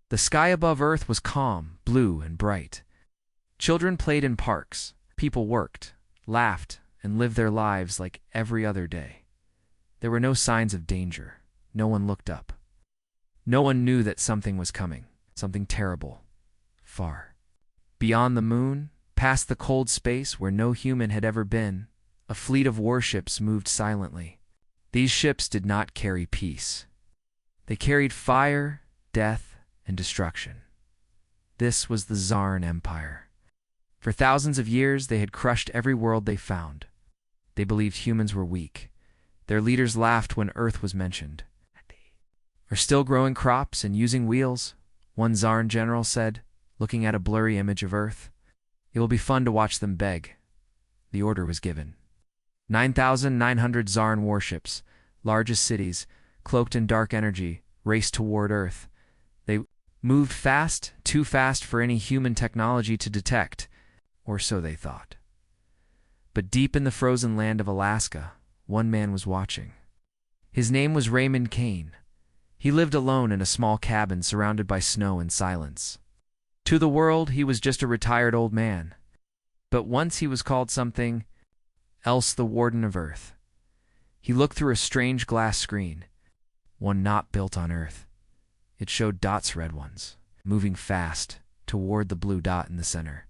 The sky above Earth was calm, blue, and bright. Children played in parks, people worked, laughed, and lived their lives like every other day. There were no signs of danger. No one looked up. No one knew that something was coming, something terrible, far. Beyond the moon, past the cold space where no human had ever been, a fleet of warships moved silently. These ships did not carry peace. They carried fire, death, and destruction. This was the Zarn Empire. For thousands of years, they had crushed every world they found. They believed humans were weak. Their leaders laughed when Earth was mentioned. "Are still growing crops and using wheels," one Zarn general said, looking at a blurry image of Earth. "It will be fun to watch them beg." The order was given. 9,900 Zarn warships, large as cities, cloaked in dark energy, raced toward Earth. They moved fast, too fast for any human technology to detect, or so they thought. But deep in the frozen land of Alaska, one man was watching. His name was Raymond Kane. He lived alone in a small cabin surrounded by snow and silence. To the world, he was just a retired old man. But once he was called something else, the Warden of Earth. He looked through a strange glass screen, one not built on Earth. It showed dots, red ones, moving fast toward the blue dot in the center.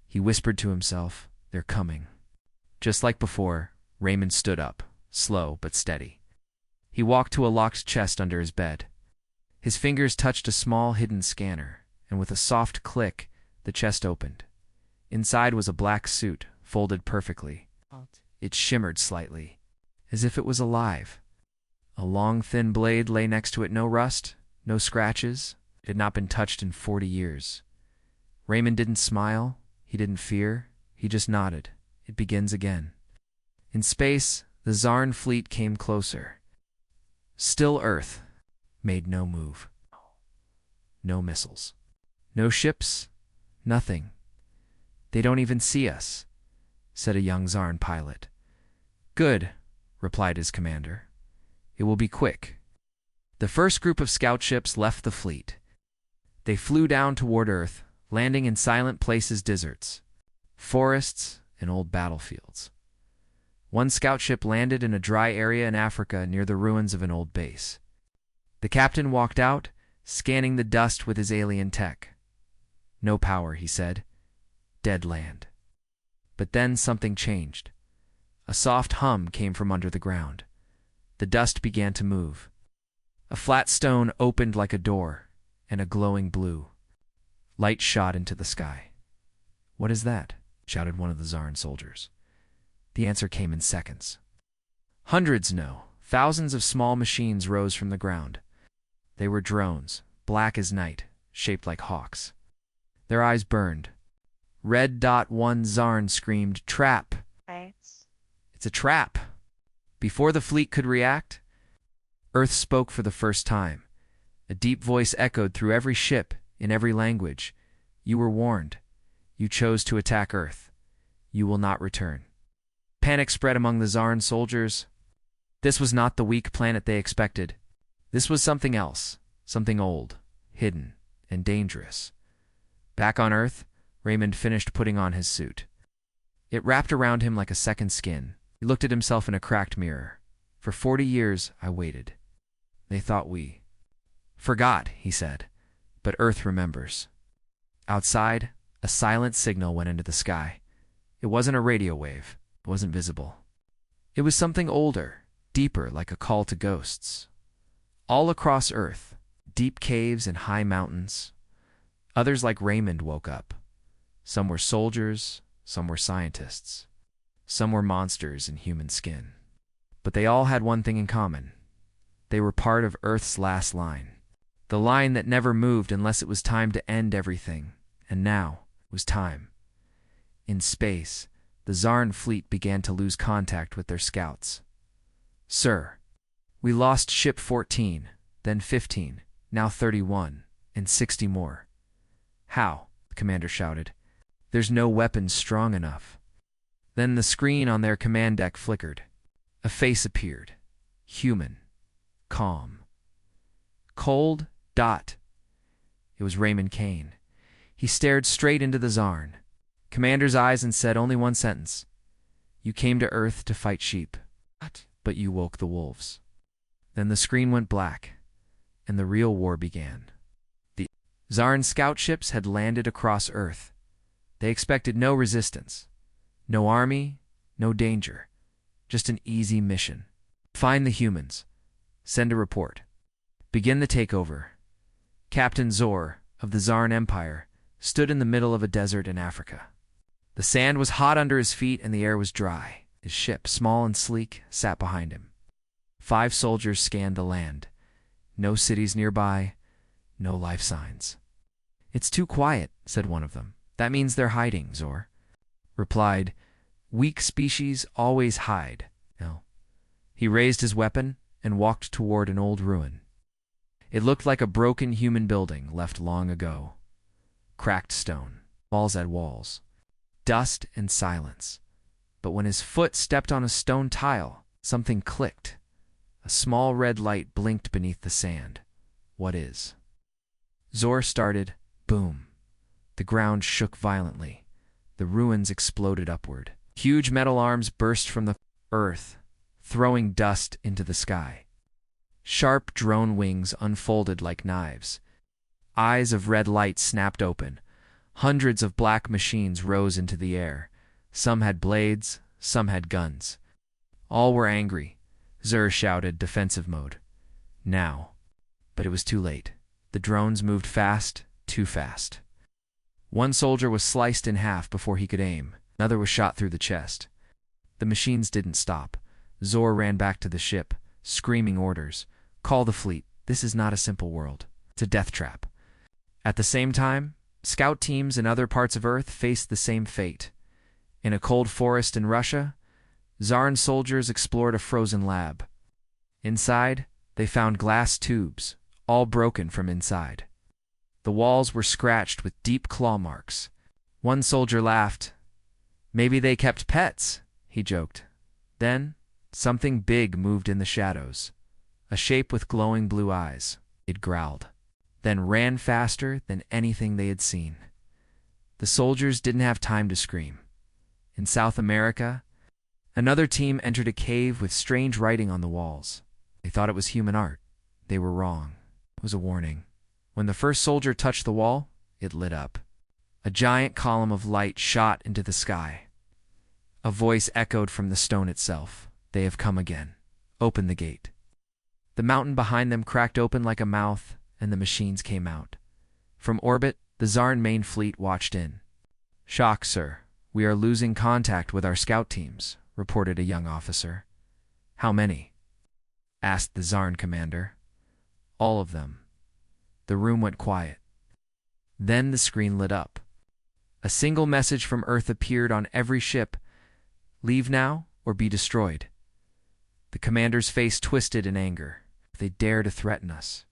He whispered to himself, "They're coming." Just like before, Raymond stood up, slow but steady. He walked to a locked chest under his bed. His fingers touched a small hidden scanner, and with a soft click, the chest opened. Inside was a black suit, folded perfectly. It shimmered slightly, as if it was alive. A long, thin blade lay next to it, no rust, no scratches. It had not been touched in 40 years. Raymond didn't smile, he didn't fear, he just nodded. It begins again. In space, the Zarn fleet came closer. Still Earth made no move. No missiles. No ships. Nothing. "They don't even see us," said a young Zarn pilot. "Good," replied his commander. "It will be quick." The first group of scout ships left the fleet. They flew down toward Earth, landing in silent places, deserts, forests, and old battlefields. One scout ship landed in a dry area in Africa near the ruins of an old base. The captain walked out, scanning the dust with his alien tech. "No power," he said. "Dead land." But then something changed. A soft hum came from under the ground. The dust began to move. A flat stone opened like a door, and a glowing blue light shot into the sky. "What is that?" shouted one of the Zarn soldiers. The answer came in seconds. Hundreds, no, thousands of small machines rose from the ground. They were drones, black as night, shaped like hawks. Their eyes burned. Red dot one Zarn screamed, "Trap!" "It's a trap!" Before the fleet could react, Earth spoke for the first time. A deep voice echoed through every ship, in every language. "You were warned. You chose to attack Earth. You will not return." Panic spread among the Zarn soldiers. This was not the weak planet they expected. This was something else, something old, hidden, and dangerous. Back on Earth, Raymond finished putting on his suit. It wrapped around him like a second skin. He looked at himself in a cracked mirror. "For 40 years, I waited. They thought we forgot," he said. "But Earth remembers." Outside, a silent signal went into the sky. It wasn't a radio wave. It wasn't visible. It was something older, deeper, like a call to ghosts. All across Earth, deep caves and high mountains, others like Raymond woke up. Some were soldiers, some were scientists. Some were monsters in human skin. But they all had one thing in common. They were part of Earth's last line. The line that never moved unless it was time to end everything. And now it was time. In space, the Zarn fleet began to lose contact with their scouts. "Sir, we lost ship 14, then 15, now 31, and 60 more." "How?" the commander shouted. "There's no weapon strong enough." Then the screen on their command deck flickered. A face appeared. Human. Calm. Cold. Dot. It was Raymond Kane. He stared straight into the Zarn, commander's eyes, and said only one sentence. "You came to Earth to fight sheep, but you woke the wolves." Then the screen went black, and the real war began. The Zarn scout ships had landed across Earth. They expected no resistance, no army, no danger, just an easy mission. Find the humans. Send a report. Begin the takeover. Captain Zor of the Zarn Empire stood in the middle of a desert in Africa. The sand was hot under his feet and the air was dry. His ship, small and sleek, sat behind him. 5 soldiers scanned the land. No cities nearby, no life signs. "It's too quiet," said one of them. "That means they're hiding," Zor replied. "Weak species always hide." No. He raised his weapon and walked toward an old ruin. It looked like a broken human building left long ago. Cracked stone, walls at walls, dust and silence. But when his foot stepped on a stone tile, something clicked. A small red light blinked beneath the sand. "What is?" Zor started. Boom. The ground shook violently. The ruins exploded upward. Huge metal arms burst from the earth, throwing dust into the sky. Sharp drone wings unfolded like knives. Eyes of red light snapped open. Hundreds of black machines rose into the air. Some had blades, some had guns. All were angry. Zor shouted, "Defensive mode. Now." But it was too late. The drones moved fast, too fast. One soldier was sliced in half before he could aim. Another was shot through the chest. The machines didn't stop. Zor ran back to the ship, screaming orders. "Call the fleet. This is not a simple world. It's a death trap." At the same time, scout teams in other parts of Earth faced the same fate. In a cold forest in Russia, Zarn soldiers explored a frozen lab. Inside, they found glass tubes, all broken from inside. The walls were scratched with deep claw marks. One soldier laughed. "Maybe they kept pets," he joked. Then, something big moved in the shadows. A shape with glowing blue eyes. It growled, then ran faster than anything they had seen. The soldiers didn't have time to scream. In South America, another team entered a cave with strange writing on the walls. They thought it was human art. They were wrong. It was a warning. When the first soldier touched the wall, it lit up. A giant column of light shot into the sky. A voice echoed from the stone itself. "They have come again. Open the gate." The mountain behind them cracked open like a mouth, and the machines came out. From orbit, the Zarn main fleet watched in. "Shock, sir. We are losing contact with our scout teams," reported a young officer. "How many?" asked the Zarn commander. "All of them." The room went quiet. Then the screen lit up. A single message from Earth appeared on every ship. "Leave now or be destroyed." The commander's face twisted in anger. They dare to threaten us.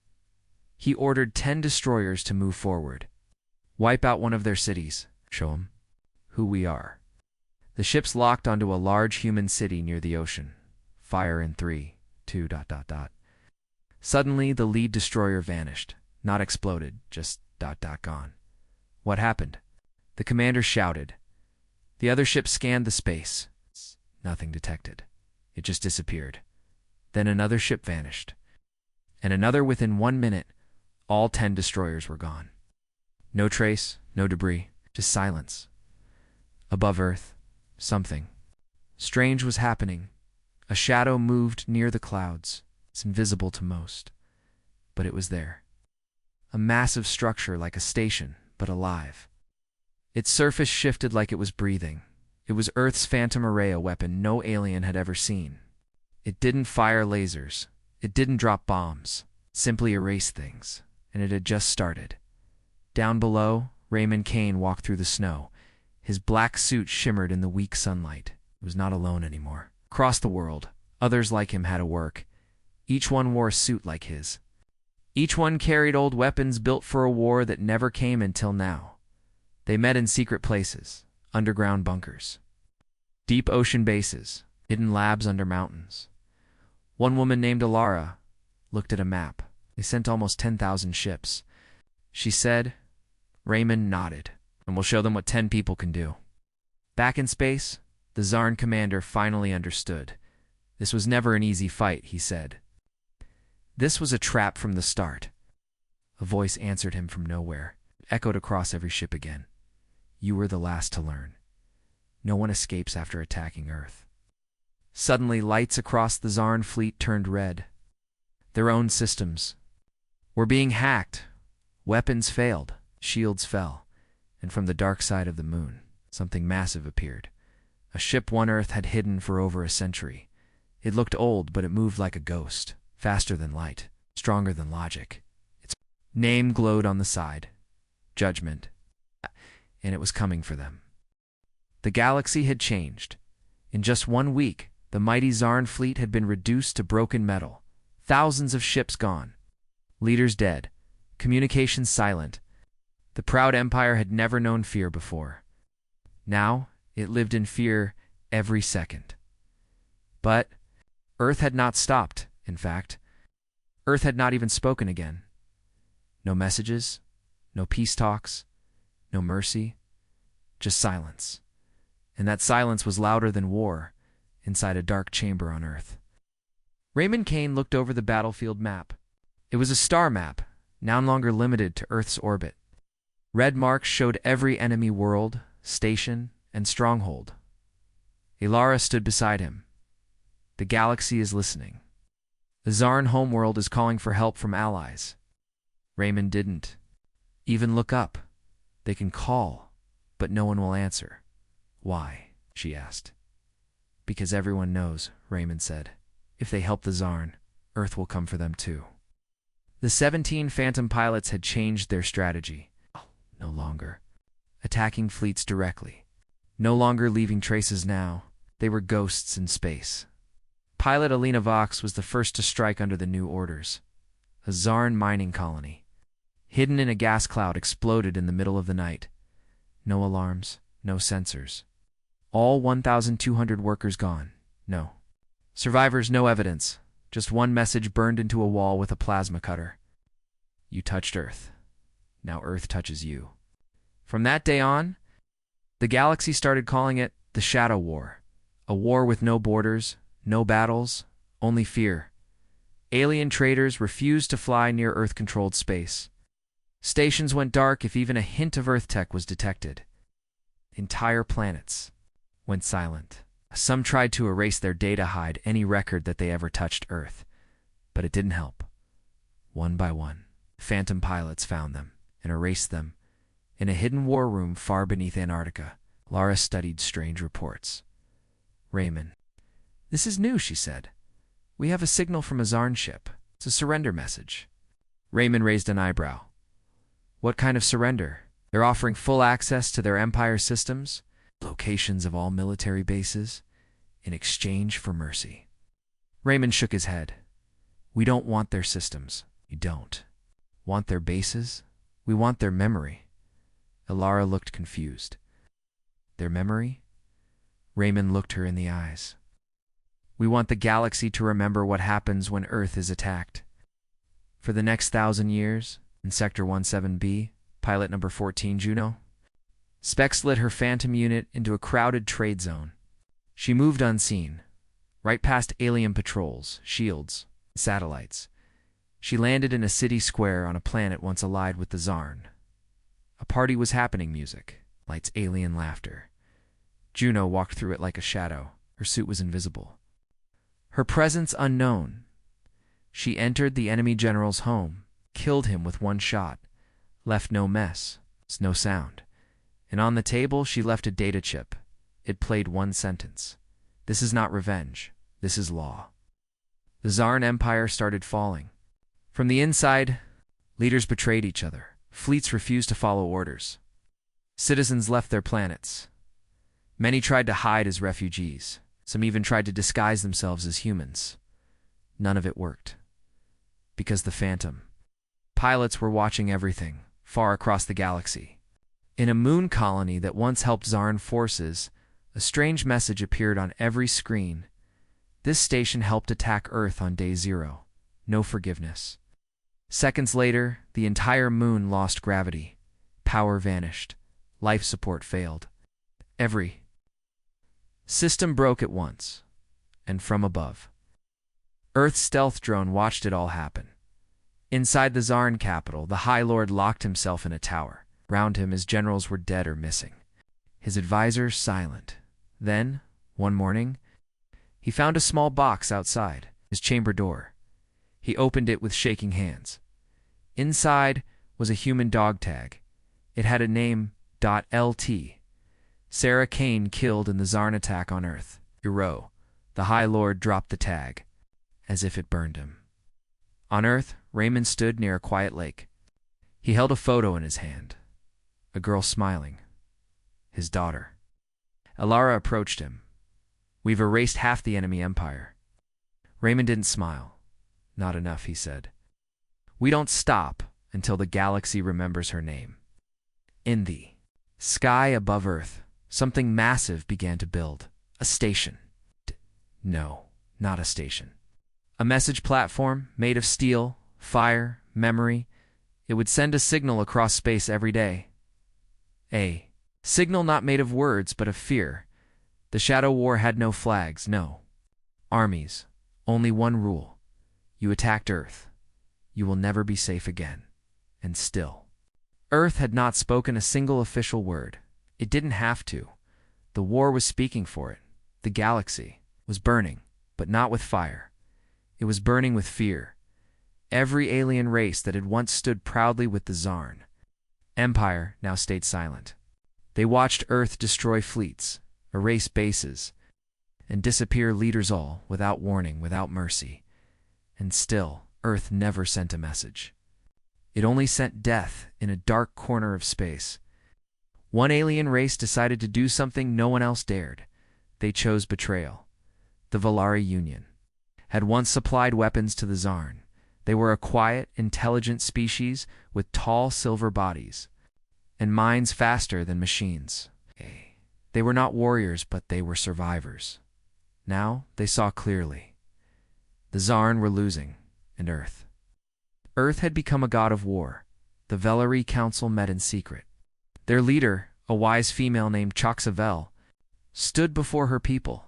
He ordered 10 destroyers to move forward. "Wipe out one of their cities. Show them who we are." The ships locked onto a large human city near the ocean. Fire in 3, 2... Suddenly, the lead destroyer vanished. Not exploded, just ... gone. What happened? The commander shouted. The other ship scanned the space. Nothing detected. It just disappeared. Then another ship vanished. And another within 1 minute. All 10 destroyers were gone. No trace, no debris, just silence. Above Earth, something strange was happening. A shadow moved near the clouds. It's invisible to most, but it was there. A massive structure like a station, but alive. Its surface shifted like it was breathing. It was Earth's Phantom Array, a weapon no alien had ever seen. It didn't fire lasers. It didn't drop bombs. It simply erased things, and it had just started. Down below, Raymond Kane walked through the snow. His black suit shimmered in the weak sunlight. He was not alone anymore. Across the world, others like him had to work. Each one wore a suit like his. Each one carried old weapons built for a war that never came until now. They met in secret places, underground bunkers, deep ocean bases, hidden labs under mountains. One woman named Alara looked at a map. They sent almost 10,000 ships. she said. Raymond nodded. And we'll show them what 10 people can do. Back in space, the Zarn commander finally understood. This was never an easy fight, he said. This was a trap from the start. A voice answered him from nowhere, echoed across every ship again. You were the last to learn. No one escapes after attacking Earth. Suddenly, lights across the Zarn fleet turned red. Their own systems were being hacked. Weapons failed, shields fell, and from the dark side of the moon, something massive appeared. A ship one Earth had hidden for over a century. It looked old, but it moved like a ghost, faster than light, stronger than logic. Its name glowed on the side, Judgment, and it was coming for them. The galaxy had changed. In just 1 week, the mighty Zarn fleet had been reduced to broken metal. Thousands of ships gone. Leaders dead. Communications silent. The proud empire had never known fear before. Now, it lived in fear every second. But Earth had not stopped, in fact. Earth had not even spoken again. No messages, no peace talks, no mercy, just silence. And that silence was louder than war inside a dark chamber on Earth. Raymond Kane looked over the battlefield map. It was a star map, no longer limited to Earth's orbit. Red marks showed every enemy world, station, and stronghold. Ilara stood beside him. The galaxy is listening. The Zarn homeworld is calling for help from allies. Raymond didn't even look up. They can call, but no one will answer. Why? She asked. Because everyone knows, Raymond said. If they help the Zarn, Earth will come for them too. The 17 Phantom pilots had changed their strategy. No longer attacking fleets directly. No longer leaving traces now. They were ghosts in space. Pilot Alina Vox was the first to strike under the new orders. A Zarn mining colony, hidden in a gas cloud, exploded in the middle of the night. No alarms, no sensors. All 1,200 workers gone. No survivors, no evidence. Just one message burned into a wall with a plasma cutter. You touched Earth. Now Earth touches you. From that day on, the galaxy started calling it the Shadow War. A war with no borders, no battles, only fear. Alien traders refused to fly near Earth-controlled space. Stations went dark if even a hint of Earth tech was detected. Entire planets went silent. Some tried to erase their data, hide any record that they ever touched Earth. But it didn't help. One by one, Phantom pilots found them and erased them. In a hidden war room far beneath Antarctica, Lara studied strange reports. Raymond. This is new, she said. We have a signal from a Zarn ship. It's a surrender message. Raymond raised an eyebrow. What kind of surrender? They're offering full access to their Empire systems, locations of all military bases, in exchange for mercy. Raymond shook his head. We don't want their systems. We don't want their bases. We want their memory. Ilara looked confused. Their memory? Raymond looked her in the eyes. We want the galaxy to remember what happens when Earth is attacked. For the next 1,000 years, in Sector 17B, pilot number 14 Juno, Specs led her Phantom unit into a crowded trade zone. She moved unseen, right past alien patrols, shields, satellites. She landed in a city square on a planet once allied with the Zarn. A party was happening, music, lights, alien laughter. Juno walked through it like a shadow. Her suit was invisible. Her presence unknown. She entered the enemy general's home, killed him with one shot, left no mess, no sound. And on the table, she left a data chip. It played one sentence. This is not revenge. This is law. The Zarn Empire started falling. From the inside, leaders betrayed each other. Fleets refused to follow orders. Citizens left their planets. Many tried to hide as refugees. Some even tried to disguise themselves as humans. None of it worked. Because the Phantom pilots were watching everything, far across the galaxy. In a moon colony that once helped Zarn forces, a strange message appeared on every screen. This station helped attack Earth on day 0. No forgiveness. Seconds later, the entire moon lost gravity. Power vanished. Life support failed. Every system broke at once, and from above. Earth's stealth drone watched it all happen. Inside the Zarn capital, the High Lord locked himself in a tower. Round him, his generals were dead or missing. His advisors silent. Then, one morning, he found a small box outside his chamber door. He opened it with shaking hands. Inside was a human dog tag. It had a name, .lt. Sarah Kane killed in the Zarn attack on Earth. Hero. The High Lord dropped the tag, as if it burned him. On Earth, Raymond stood near a quiet lake. He held a photo in his hand. A girl smiling. His daughter. Alara approached him. We've erased half the enemy empire. Raymond didn't smile. Not enough, he said. We don't stop until the galaxy remembers her name. In the sky above Earth, something massive began to build. A station. No, not a station. A message platform made of steel, fire, memory. It would send a signal across space every day. A signal not made of words, but of fear. The Shadow War had no flags, no armies. Only one rule. You attacked Earth. You will never be safe again. And still. Earth had not spoken a single official word. It didn't have to. The war was speaking for it. The galaxy was burning, but not with fire. It was burning with fear. Every alien race that had once stood proudly with the Zarn Empire now stayed silent. They watched Earth destroy fleets, erase bases, and disappear leaders all, without warning, without mercy. And still, Earth never sent a message. It only sent death in a dark corner of space. One alien race decided to do something no one else dared. They chose betrayal. The Valari Union had once supplied weapons to the Zarn. They were a quiet, intelligent species with tall silver bodies and minds faster than machines. They were not warriors, but they were survivors. Now they saw clearly. The Zarn were losing, and Earth. Earth had become a god of war. The Velari Council met in secret. Their leader, a wise female named Choxavel, stood before her people.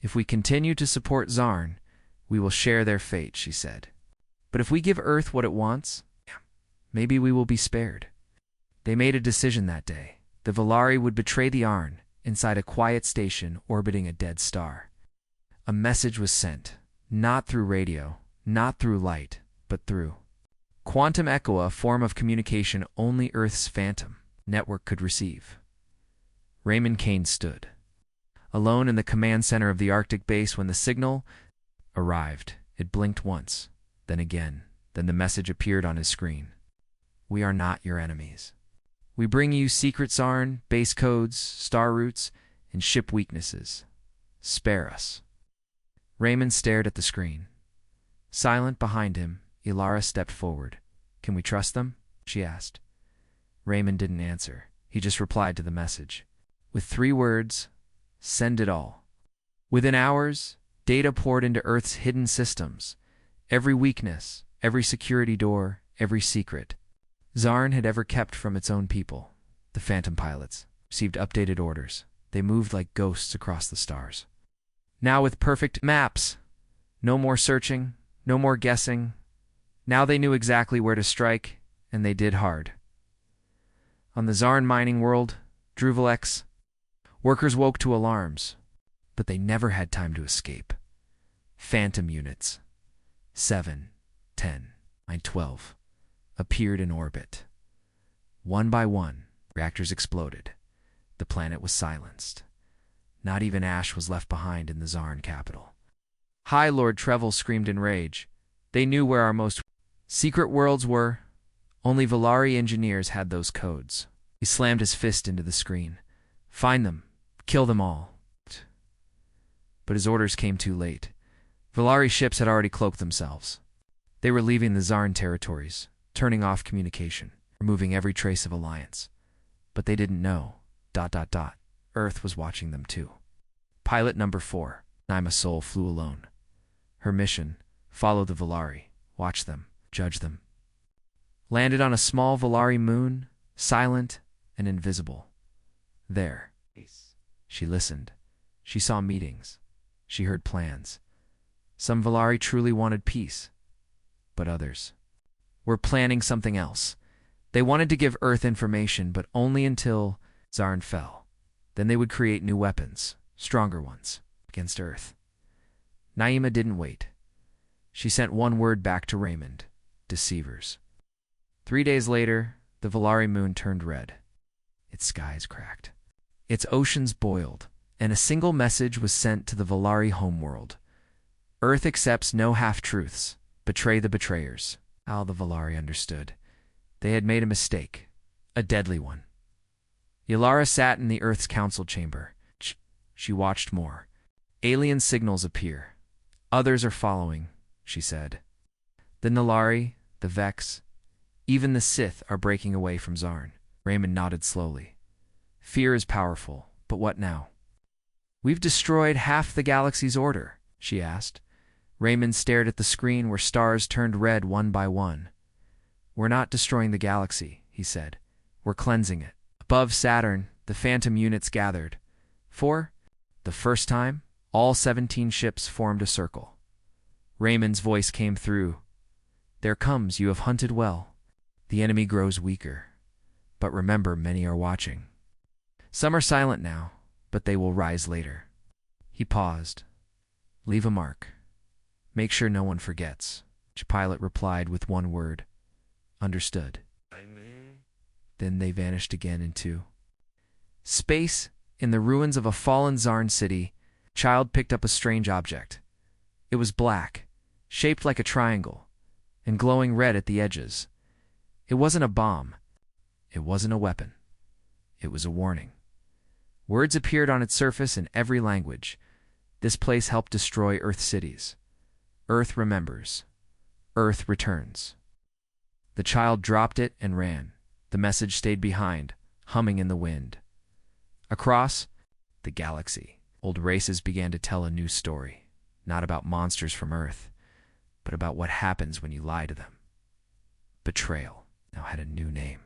If we continue to support Zarn, we will share their fate, she said. But if we give Earth what it wants, maybe we will be spared. They made a decision that day. The Valari would betray the Arn inside a quiet station orbiting a dead star. A message was sent, not through radio, not through light, but through quantum echo, a form of communication only Earth's phantom network could receive. Raymond Kane stood alone in the command center of the Arctic base when the signal arrived. It blinked once, then again, then the message appeared on his screen. We are not your enemies. We bring you secret Zarn, base codes, star routes, and ship weaknesses. Spare us. Raymond stared at the screen. Silent behind him, Ilara stepped forward. Can we trust them? She asked. Raymond didn't answer. He just replied to the message. With 3 words, send it all. Within hours, data poured into Earth's hidden systems. Every weakness, every security door, every secret Zarn had ever kept from its own people. The Phantom pilots received updated orders. They moved like ghosts across the stars. Now with perfect maps. No more searching, no more guessing. Now they knew exactly where to strike, and they did hard. On the Zarn mining world, Druvalex, workers woke to alarms, but they never had time to escape. Phantom units, 7, 10, 9, 12, appeared in orbit. One by one, reactors exploded. The planet was silenced. Not even ash was left behind in the Zarn capital. High Lord Trevel screamed in rage. They knew where our most secret worlds were. Only Valari engineers had those codes. He slammed his fist into the screen. Find them. Kill them all. But his orders came too late. Valari ships had already cloaked themselves. They were leaving the Zarn territories, turning off communication, removing every trace of alliance. But they didn't know. ... Earth was watching them too. Pilot number 4, Naima Sol, flew alone. Her mission, follow the Valari, watch them. judge them. Landed on a small Volari moon, silent and invisible. There. She listened. She saw meetings. She heard plans. Some Volari truly wanted peace, but others were planning something else. They wanted to give Earth information, but only until Zarn fell. Then they would create new weapons, stronger ones, against Earth. Naima didn't wait. She sent one word back to Raymond: deceivers. 3 days later, the Volari moon turned red. Its skies cracked. Its oceans boiled, and a single message was sent to the Volari homeworld. Earth accepts no half-truths. Betray the betrayers. How the Volari understood. They had made a mistake, a deadly one. Yalara sat in the Earth's council chamber. She watched more. Alien signals appear. Others are following, she said. The Nalari, the Vex, even the Sith are breaking away from Zarn. Raymond nodded slowly. Fear is powerful, but what now? We've destroyed half the galaxy's order, she asked. Raymond stared at the screen where stars turned red one by one. We're not destroying the galaxy, he said. We're cleansing it. Above Saturn, the Phantom units gathered. For the first time, all 17 ships formed a circle. Raymond's voice came through. There comes, you have hunted well. The enemy grows weaker. But remember, many are watching. Some are silent now, but they will rise later. He paused. Leave a mark. Make sure no one forgets. Pilot replied with one word. Understood. Then they vanished again into space. In the ruins of a fallen Zarn city, Child picked up a strange object. It was black, shaped like a triangle, and glowing red at the edges. It wasn't a bomb. It wasn't a weapon. It was a warning. Words appeared on its surface in every language. This place helped destroy Earth cities. Earth remembers. Earth returns. The child dropped it and ran. The message stayed behind, humming in the wind. Across the galaxy, old races began to tell a new story, not about monsters from Earth, but about what happens when you lie to them. Betrayal now had a new name.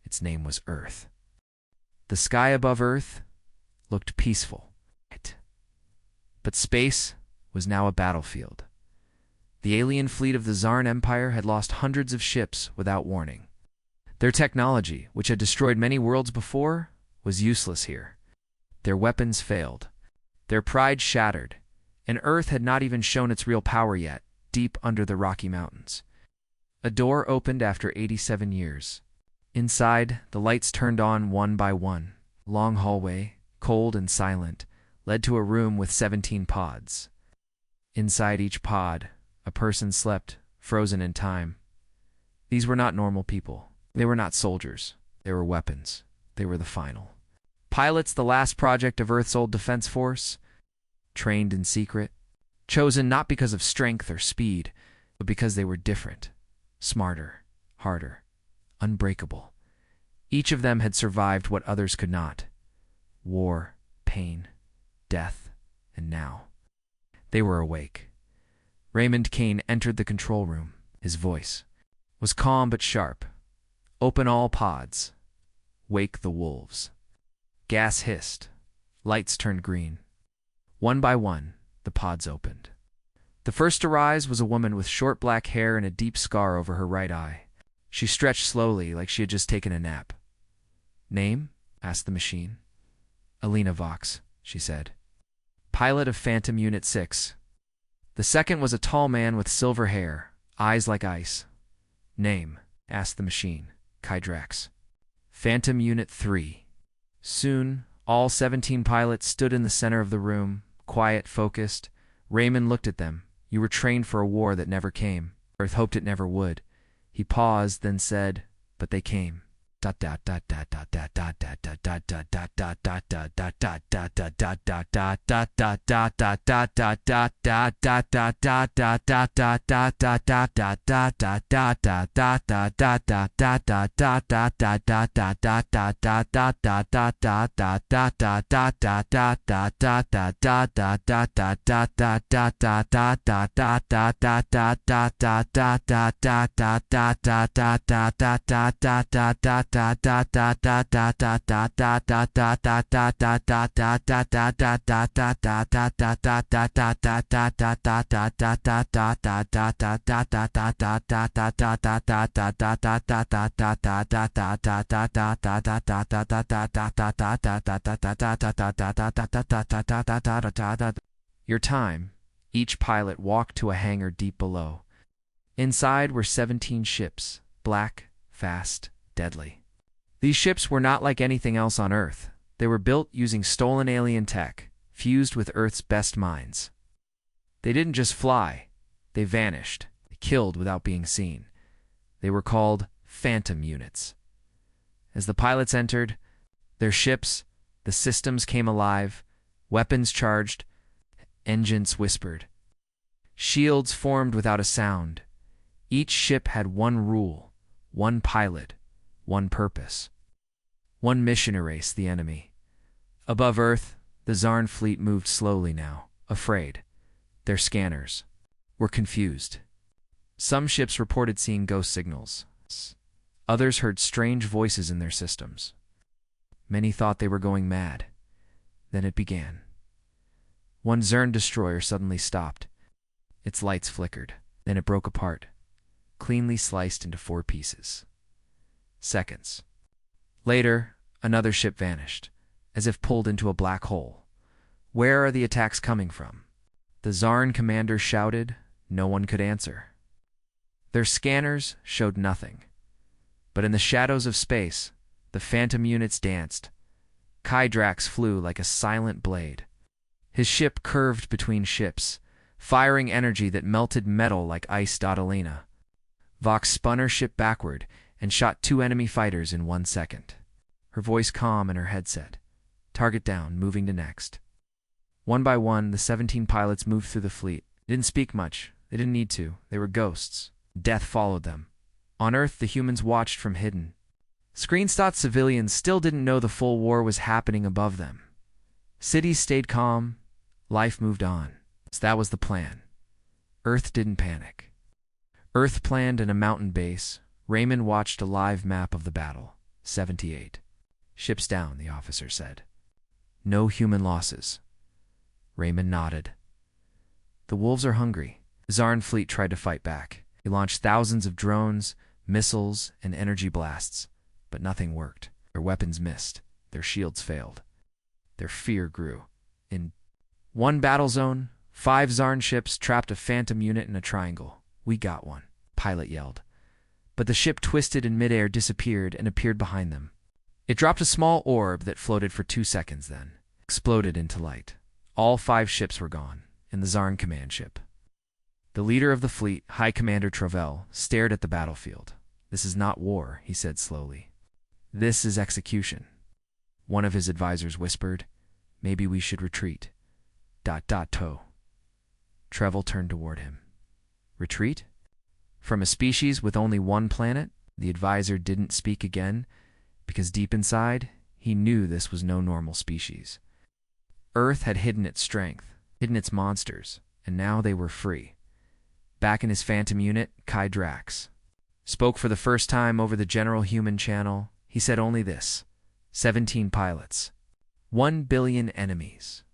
Its name was Earth. The sky above Earth looked peaceful, but space was now a battlefield. The alien fleet of the Zarn Empire had lost hundreds of ships without warning. Their technology, which had destroyed many worlds before, was useless here. Their weapons failed. Their pride shattered, and Earth had not even shown its real power yet, deep under the Rocky Mountains. A door opened after 87 years. Inside, the lights turned on one by one. A long hallway, cold and silent, led to a room with 17 pods. Inside each pod, a person slept, frozen in time. These were not normal people. They were not soldiers. They were weapons. They were the final. Pilots, the last project of Earth's old defense force, trained in secret, chosen not because of strength or speed, but because they were different, smarter, harder, unbreakable. Each of them had survived what others could not. War, pain, death, and now they were awake. Raymond Kane entered the control room. His voice was calm but sharp. Open all pods. Wake the wolves. Gas hissed. Lights turned green. One by one, the pods opened. The first to rise was a woman with short black hair and a deep scar over her right eye. She stretched slowly, like she had just taken a nap. Name? Asked the machine. Alina Vox, she said. Pilot of Phantom Unit 6. The second was a tall man with silver hair, eyes like ice. Name? Asked the machine. Kydrax. Phantom Unit 3. Soon, all 17 pilots stood in the center of the room, quiet, focused. Raymond looked at them. You were trained for a war that never came. Earth hoped it never would. He paused, then said, but they came. Your time. Each pilot walked to a hangar deep below. Inside were 17 ships, black, fast, deadly. These ships were not like anything else on Earth. They were built using stolen alien tech, fused with Earth's best minds. They didn't just fly, they vanished, killed without being seen. They were called phantom units. As the pilots entered, their ships, the systems came alive, weapons charged, engines whispered. Shields formed without a sound. Each ship had one rule, one pilot, one purpose. One mission: erase the enemy. Above Earth, the Zarn fleet moved slowly now, afraid. Their scanners were confused. Some ships reported seeing ghost signals. Others heard strange voices in their systems. Many thought they were going mad. Then it began. One Zern destroyer suddenly stopped. Its lights flickered. Then it broke apart, cleanly sliced into 4 pieces. Seconds later, another ship vanished, as if pulled into a black hole. Where are the attacks coming from? The Zarn commander shouted. No one could answer. Their scanners showed nothing. But in the shadows of space, the phantom units danced. Kydrax flew like a silent blade. His ship curved between ships, firing energy that melted metal like ice. Alina. Vox spun her ship backward and shot 2 enemy fighters in 1 second. Her voice calm in her headset. Target down, moving to next. One by one, the 17 pilots moved through the fleet. They didn't speak much. They didn't need to. They were ghosts. Death followed them. On Earth, the humans watched from hidden. Screens thought civilians still didn't know the full war was happening above them. Cities stayed calm. Life moved on. So that was the plan. Earth didn't panic. Earth planned in a mountain base. Raymond watched a live map of the battle. 78. Ships down, the officer said. No human losses. Raymond nodded. The wolves are hungry. The Zarn fleet tried to fight back. He launched thousands of drones, missiles, and energy blasts, but nothing worked. Their weapons missed. Their shields failed. Their fear grew. In one battle zone, 5 Zarn ships trapped a phantom unit in a triangle. We got one, pilot yelled. But the ship twisted in midair, disappeared, and appeared behind them. It dropped a small orb that floated for 2 seconds, then exploded into light. All 5 ships were gone, and the Zarn command ship. The leader of the fleet, High Commander Travell, stared at the battlefield. This is not war, he said slowly. This is execution. One of his advisors whispered, maybe we should retreat. ... Travell turned toward him. Retreat? From a species with only one planet? The advisor didn't speak again, because deep inside, he knew this was no normal species. Earth had hidden its strength, hidden its monsters, and now they were free. Back in his phantom unit, Kydrax spoke for the first time over the general human channel. He said only this: 17 pilots, 1 billion enemies.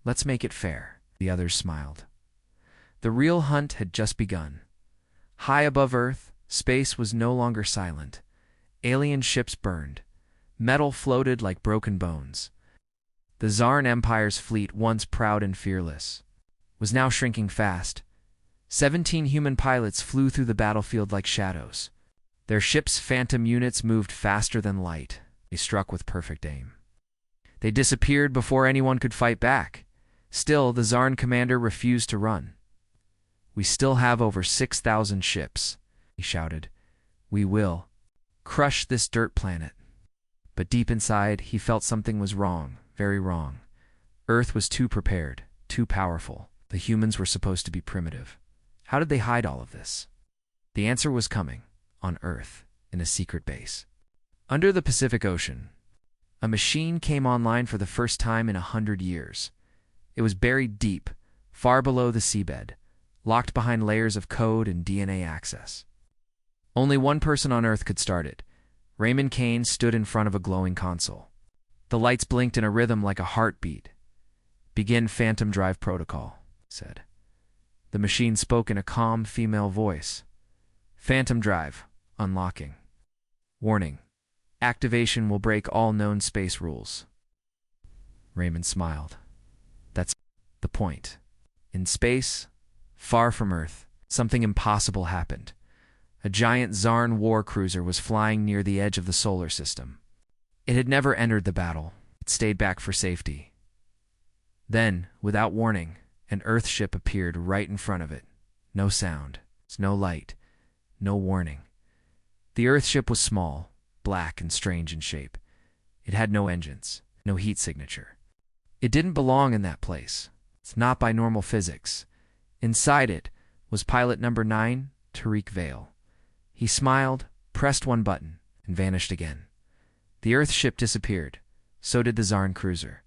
Let's make it fair. The others smiled. The real hunt had just begun. High above Earth, space was no longer silent. Alien ships burned. Metal floated like broken bones. The Zarn Empire's fleet, once proud and fearless, was now shrinking fast. 17 human pilots flew through the battlefield like shadows. Their ships' phantom units moved faster than light. They struck with perfect aim. They disappeared before anyone could fight back. Still, the Zarn commander refused to run. We still have over 6,000 ships, he shouted. We will. crush this dirt planet. But deep inside, he felt something was wrong, very wrong. Earth was too prepared, too powerful. The humans were supposed to be primitive. How did they hide all of this? The answer was coming, on Earth, in a secret base. Under the Pacific Ocean, a machine came online for the first time in 100 years. It was buried deep, far below the seabed, locked behind layers of code and DNA access. Only one person on Earth could start it. Raymond Kane stood in front of a glowing console. The lights blinked in a rhythm like a heartbeat. "Begin Phantom Drive Protocol," said. The machine spoke in a calm female voice. "Phantom Drive, unlocking. Warning, activation will break all known space rules." Raymond smiled. That's the point. In space, far from Earth, something impossible happened. A giant Zarn war cruiser was flying near the edge of the solar system. It had never entered the battle. It stayed back for safety. Then, without warning, an Earth ship appeared right in front of it. No sound, no light, no warning. The Earth ship was small, black and strange in shape. It had no engines, no heat signature. It didn't belong in that place. It's not by normal physics. Inside it was pilot number 9, Tariq Vale. He smiled, pressed one button, and vanished again. The Earth ship disappeared. So did the Zarn cruiser.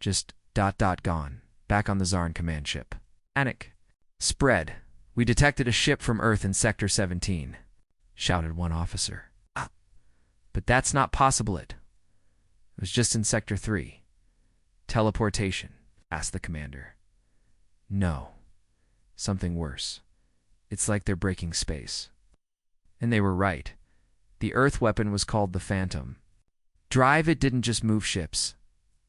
Just ... gone, back on the Zarn command ship. "Panic spread. We detected a ship from Earth in Sector 17, shouted one officer. "Ah, but that's not possible. It was just in Sector 3. "Teleportation?" asked the commander. "No. Something worse. It's like they're breaking space." And they were right. The Earth weapon was called the Phantom. Drive it didn't just move ships.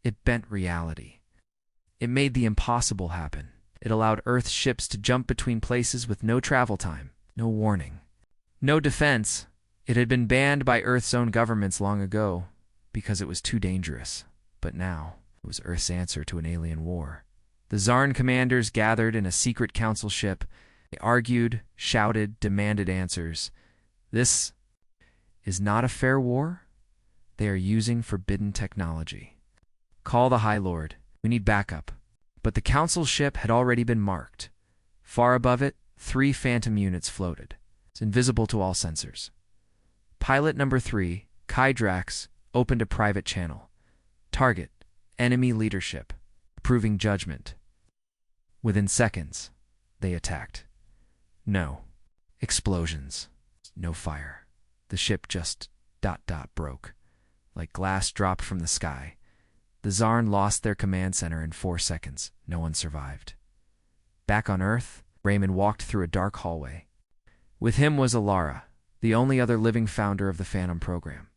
It bent reality. It made the impossible happen. It allowed Earth ships to jump between places with no travel time, no warning, no defense. It had been banned by Earth's own governments long ago because it was too dangerous. But now, it was Earth's answer to an alien war. The Zarn commanders gathered in a secret council ship. They argued, shouted, demanded answers. This is not a fair war. They are using forbidden technology. Call the High Lord. We need backup. But the council ship had already been marked. Far above it, 3 Phantom units floated. It's invisible to all sensors. Pilot number 3, Kai Drax, opened a private channel. Target, enemy leadership, approving judgment. Within seconds, they attacked. No explosions, no fire. The ship just ... broke. Like glass dropped from the sky. The Zarn lost their command center in 4 seconds. No one survived. Back on Earth, Raymond walked through a dark hallway. With him was Alara, the only other living founder of the Phantom program.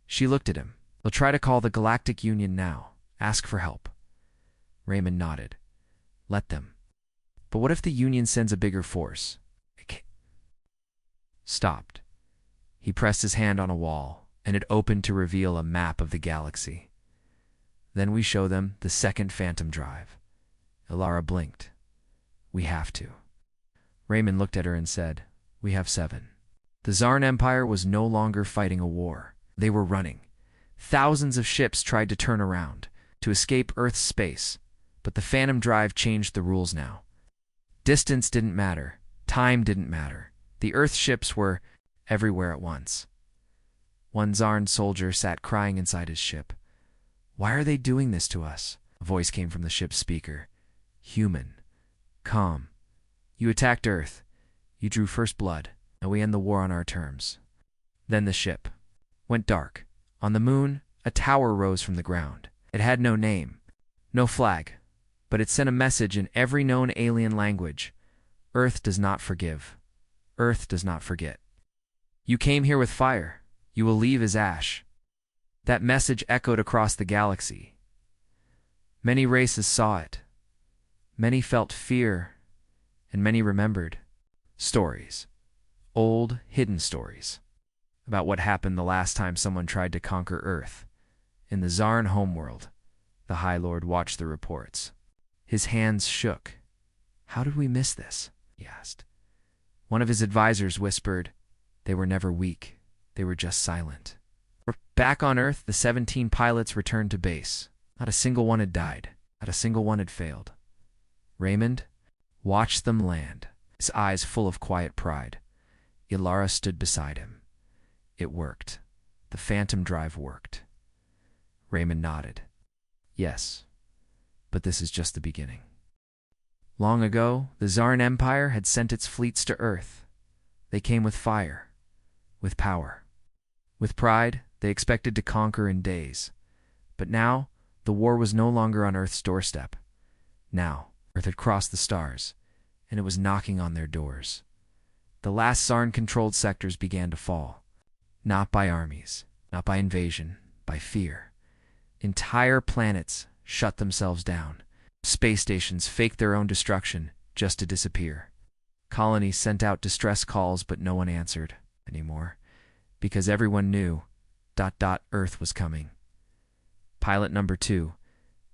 She looked at him. "They'll try to call the Galactic Union now. Ask for help." Raymond nodded. "Let them. But what if the Union sends a bigger force?" Stopped. He pressed his hand on a wall, and it opened to reveal a map of the galaxy. "Then we show them the second Phantom Drive." Alara blinked. "We have to." Raymond looked at her and said, "We have 7. The Zarn Empire was no longer fighting a war. They were running. Thousands of ships tried to turn around, to escape Earth's space, but the Phantom Drive changed the rules now. Distance didn't matter. Time didn't matter. The Earth ships were everywhere at once. One Zarn soldier sat crying inside his ship. "Why are they doing this to us?" A voice came from the ship's speaker. "Human. Calm. You attacked Earth. You drew first blood. Now we end the war on our terms." Then the ship went dark. On the moon, a tower rose from the ground. It had no name, no flag, but it sent a message in every known alien language. Earth does not forgive. Earth does not forget. You came here with fire. You will leave as ash. That message echoed across the galaxy. Many races saw it. Many felt fear, and many remembered stories. Old, hidden stories about what happened the last time someone tried to conquer Earth. In the Zarn homeworld, the High Lord watched the reports. His hands shook. "How did we miss this?" he asked. One of his advisors whispered, "They were never weak. They were just silent. Back on Earth, the 17 pilots returned to base. Not a single one had died. Not a single one had failed. Raymond watched them land, his eyes full of quiet pride. Ilara stood beside him. It worked. The phantom drive worked. Raymond nodded. Yes, but this is just the beginning. Long ago, the Zarn Empire had sent its fleets to Earth. They came with fire, with power. With pride, they expected to conquer in days. But now, the war was no longer on Earth's doorstep. Now, Earth had crossed the stars, and it was knocking on their doors. The last Zarn-controlled sectors began to fall. Not by armies, not by invasion, by fear. Entire planets shut themselves down. Space stations faked their own destruction just to disappear. Colonies sent out distress calls, but no one answered anymore, because everyone knew Earth was coming. Pilot number 2,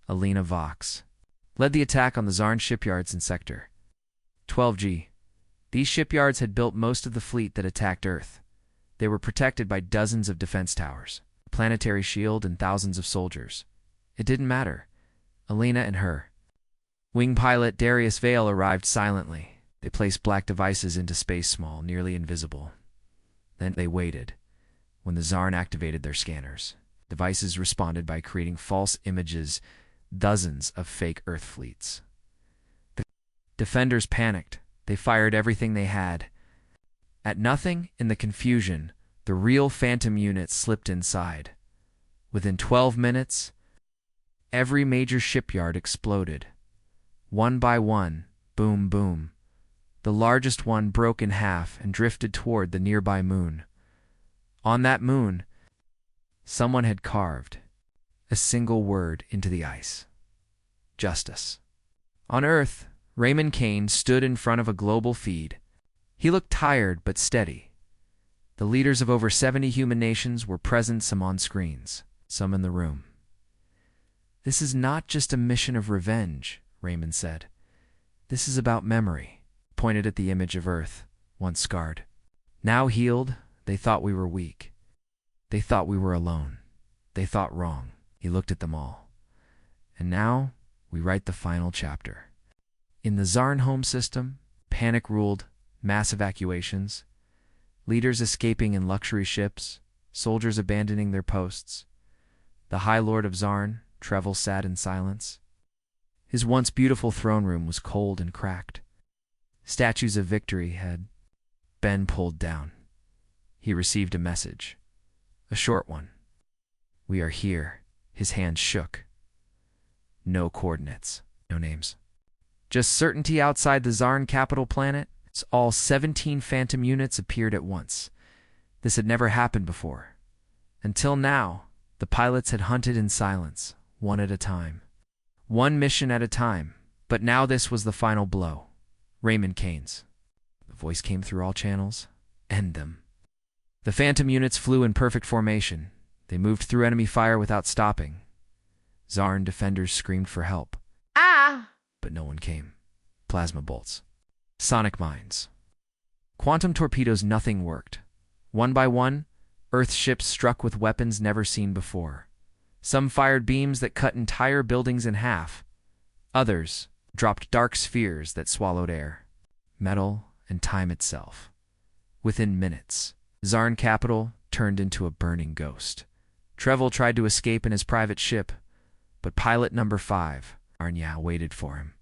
Alina Vox, led the attack on the Zarn shipyards in Sector 12G. These shipyards had built most of the fleet that attacked Earth. They were protected by dozens of defense towers, a planetary shield, and thousands of soldiers. It didn't matter. Alina and her wing pilot Darius Vale arrived silently. They placed black devices into space, small, nearly invisible. Then they waited. When the Zarn activated their scanners, devices responded by creating false images, dozens of fake Earth fleets. The defenders panicked. They fired everything they had. At nothing, in the confusion, the real phantom units slipped inside. Within 12 minutes, every major shipyard exploded. One by one, boom, boom. The largest one broke in half and drifted toward the nearby moon. On that moon, someone had carved a single word into the ice: justice. On Earth, Raymond Kane stood in front of a global feed. He looked tired but steady. The leaders of over 70 human nations were present, some on screens, some in the room. "This is not just a mission of revenge," Raymond said. "This is about memory," pointed at the image of Earth, once scarred. Now healed, they thought we were weak. They thought we were alone. They thought wrong. He looked at them all. And now, we write the final chapter. In the Zarn home system, panic ruled, mass evacuations, leaders escaping in luxury ships, soldiers abandoning their posts. The High Lord of Zarn, Trevel, sat in silence. His once beautiful throne room was cold and cracked. Statues of victory had been pulled down. He received a message, a short one. "We are here." His hand shook. No coordinates, no names. Just certainty outside the Zarn capital planet. All 17 phantom units appeared at once. This had never happened before. Until now, the pilots had hunted in silence, one at a time. One mission at a time. But now this was the final blow. Raymond Kane's. The voice came through all channels. End them. The phantom units flew in perfect formation. They moved through enemy fire without stopping. Zarn defenders screamed for help. Ah! But no one came. Plasma bolts. Sonic mines. Quantum torpedoes, nothing worked. One by one, Earth ships struck with weapons never seen before. Some fired beams that cut entire buildings in half. Others dropped dark spheres that swallowed air, metal, and time itself. Within minutes, Zarn capital turned into a burning ghost. Trevel tried to escape in his private ship, but pilot number 5, Arnya, waited for him.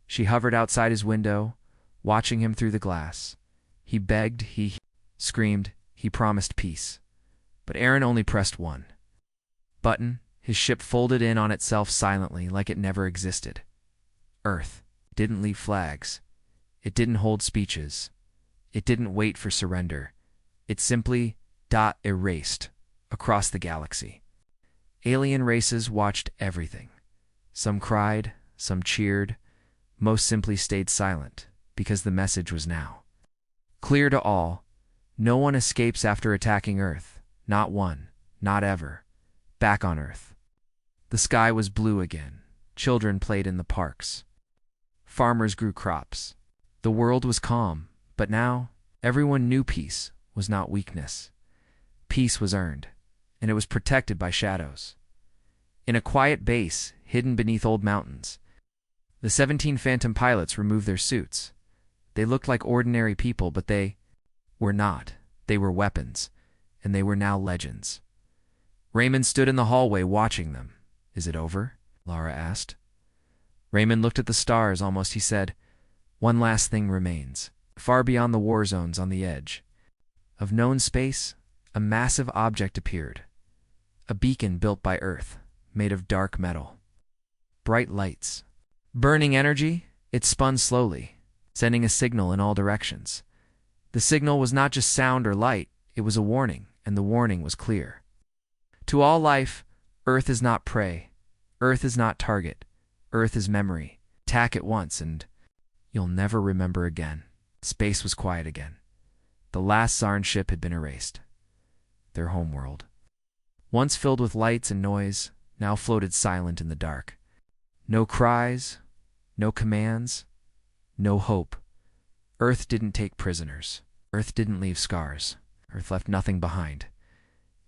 She hovered outside his window, watching him through the glass. He begged, he screamed, he promised peace. But Aaron only pressed one button. His ship folded in on itself silently, like it never existed. Earth didn't leave flags. It didn't hold speeches. It didn't wait for surrender. It simply erased across the galaxy. Alien races watched everything. Some cried, some cheered, most simply stayed silent, because the message was now clear to all. No one escapes after attacking Earth. Not one. Not ever. Back on Earth. The sky was blue again. Children played in the parks. Farmers grew crops. The world was calm, but now everyone knew peace was not weakness. Peace was earned, and it was protected by shadows. In a quiet base, hidden beneath old mountains, the 17 Phantom pilots removed their suits. They looked like ordinary people, but they were not. They were weapons, and they were now legends. Raymond stood in the hallway watching them. "Is it over?" Lara asked. Raymond looked at the stars. Almost, he said, "One last thing remains. Far beyond the war zones on the edge of known space, a massive object appeared. A beacon built by Earth, made of dark metal. Bright lights. Burning energy, it spun slowly, sending a signal in all directions. The signal was not just sound or light, it was a warning, and the warning was clear. To all life, Earth is not prey. Earth is not target. Earth is memory. Attack it once and you'll never remember again." Space was quiet again. The last Zarn ship had been erased. Their homeworld, once filled with lights and noise, now floated silent in the dark. No cries, no commands, no hope. Earth didn't take prisoners. Earth didn't leave scars. Earth left nothing behind.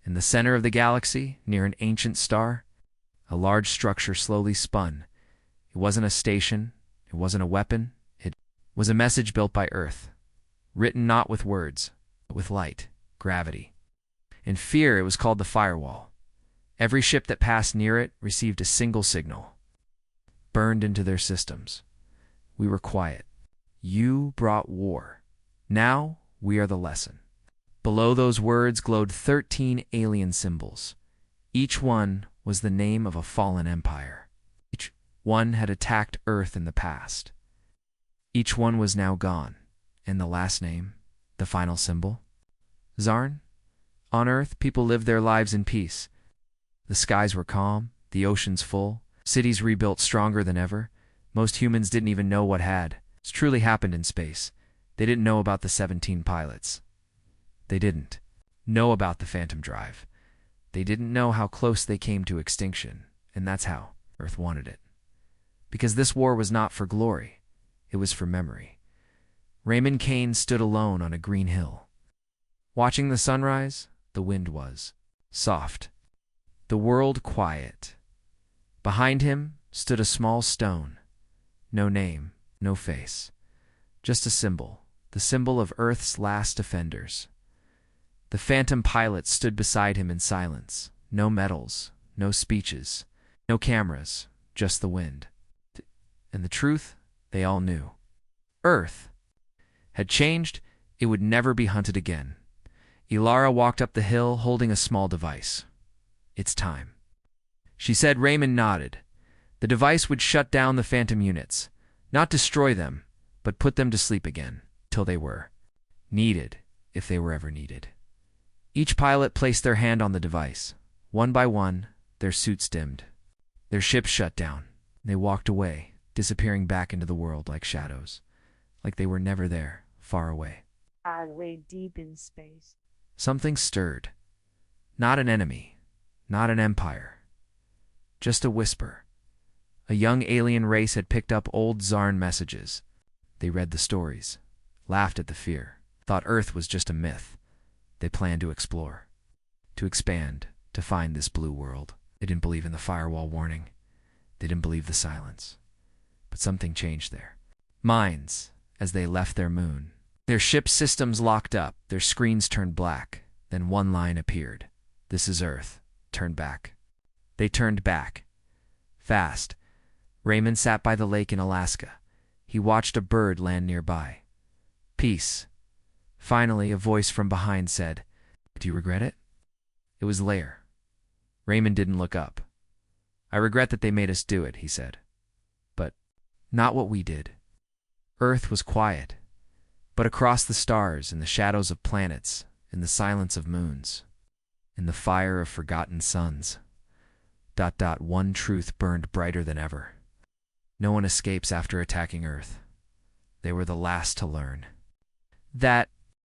In the center of the galaxy, near an ancient star, a large structure slowly spun. It wasn't a station. It wasn't a weapon. It was a message built by Earth, written not with words, but with light, gravity. In fear, it was called the Firewall. Every ship that passed near it received a single signal, burned into their systems. We were quiet. You brought war. Now we are the lesson. Below those words glowed 13 alien symbols. Each one was the name of a fallen empire. Each one had attacked Earth in the past. Each one was now gone. And the last name, the final symbol? Zarn? On Earth, people lived their lives in peace. The skies were calm, the oceans full, cities rebuilt stronger than ever. Most humans didn't even know what had truly happened in space. They didn't know about the 17 pilots. They didn't know about the Phantom Drive. They didn't know how close they came to extinction, and that's how Earth wanted it. Because this war was not for glory, it was for memory. Raymond Kane stood alone on a green hill. Watching the sunrise, the wind was soft, the world quiet. Behind him stood a small stone. No name, no face. Just a symbol, the symbol of Earth's last defenders. The Phantom pilots stood beside him in silence. No medals, no speeches, no cameras, just the wind. And the truth, they all knew. Earth had changed. It would never be hunted again. Ilara walked up the hill holding a small device. "It's time," she said. Raymond nodded. The device would shut down the Phantom units, not destroy them, but put them to sleep again, till they were needed, if they were ever needed. Each pilot placed their hand on the device. One by one, their suits dimmed. Their ships shut down. They walked away, disappearing back into the world like shadows, like they were never there, far away. Way deep in space. Something stirred. Not an enemy, not an empire. Just a whisper. A young alien race had picked up old Zarn messages. They read the stories, laughed at the fear, thought Earth was just a myth. They planned to explore, to expand, to find this blue world. They didn't believe in the firewall warning. They didn't believe the silence. But something changed there. Minds, as they left their moon. Their ship systems locked up, their screens turned black. Then one line appeared. "This is Earth. Turn back." They turned back. Fast. Raymond sat by the lake in Alaska. He watched a bird land nearby. "Peace." Finally, a voice from behind said, "Do you regret it?" It was Lair. Raymond didn't look up. "I regret that they made us do it," he said. "But not what we did." Earth was quiet. But across the stars, in the shadows of planets, in the silence of moons, in the fire of forgotten suns, one truth burned brighter than ever. No one escapes after attacking Earth. They were the last to learn. That